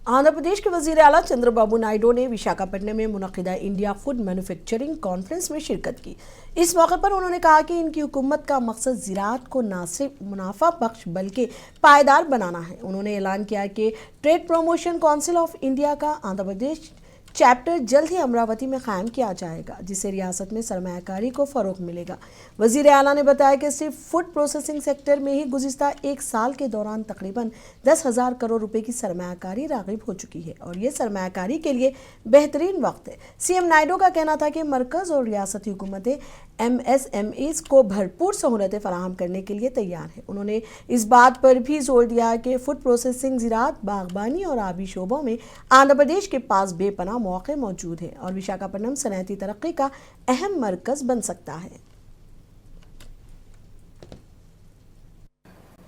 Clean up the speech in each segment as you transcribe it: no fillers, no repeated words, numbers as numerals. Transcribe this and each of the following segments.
आंध्र प्रदेश के वजीर आला चंद्रबाबू नायडू ने विशाखापट्टनम में मुनक़िदा इंडिया फूड मैन्युफैक्चरिंग कॉन्फ्रेंस में शिरकत की। इस मौके पर उन्होंने कहा कि इनकी हुकूमत का मकसद ज़राअत को न सिर्फ मुनाफा बख्श बल्कि पायदार बनाना है। उन्होंने ऐलान किया कि trade promotion council of India का आंध्र प्रदेश चैप्टर जल्द ही अमरावती में कायम किया जाएगा, जिससे रियासत में सरमायाकारी को फ़रोग़ मिलेगा। वज़ीर आला ने बताया कि सिर्फ फूड प्रोसेसिंग सेक्टर में ही गुज़िश्ता एक साल के दौरान तकरीबन 10,000 करोड़ रुपए की सरमायाकारी राग़िब हो चुकी है और ये सरमायाकारी के लिए बेहतरीन वक्त है। सीएम नायडू का कहना था कि मरकज़ और रियासती हुकूमतें MSMEs को भरपूर सहूलतें फराहम करने के लिए तैयार हैं। उन्होंने इस बात पर भी जोर दिया कि फूड प्रोसेसिंग, ज़राअत, बागबानी और आबी शोबों में आंध्र प्रदेश के पास बेपनाह मौके मौजूद हैं और विशाखापट्टनम सनअती तरक्की का अहम मरकज बन सकता है।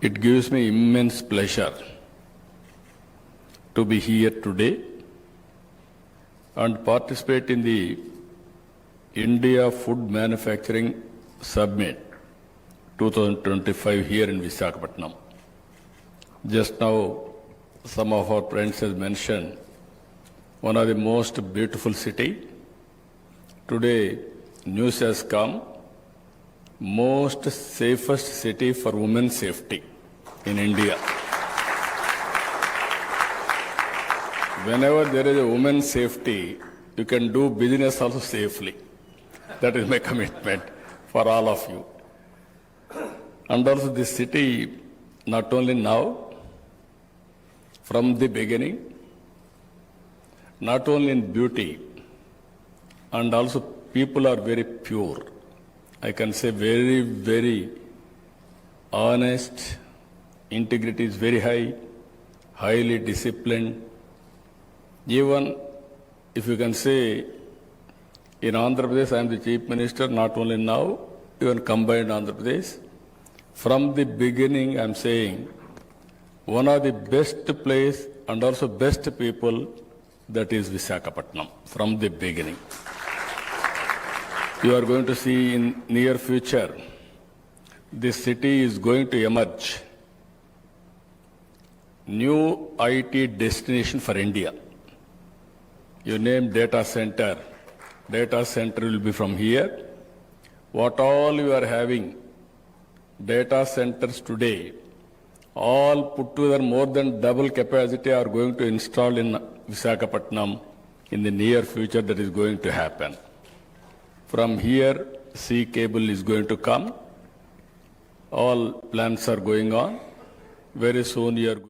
It gives me immense pleasure to be here today and participate in the India Food Manufacturing Summit 2025 here in Visakhapatnam. Just now, some of our friends has mentioned one of the most beautiful city. Today, news has come, most safest city for women's safety in India. Whenever there is a women's safety, you can do business also safely. That is my commitment for all of you. And also this city, not only now, from the beginning, not only in beauty, and also people are very pure. I can say very, very honest, integrity is very high, highly disciplined. Even if you can say, in Andhra Pradesh, I am the Chief Minister, not only now, even combined Andhra Pradesh. From the beginning, I am saying, one of the best place and also best people, that is Visakhapatnam, from the beginning. You are going to see in near future, this city is going to emerge new IT destination for India. You name data center. Data center will be from here. What all you are having, data centers today, all put together more than double capacity are going to install in Visakhapatnam in the near future. That is going to happen. From here, sea cable is going to come. All plans are going on. Very soon you are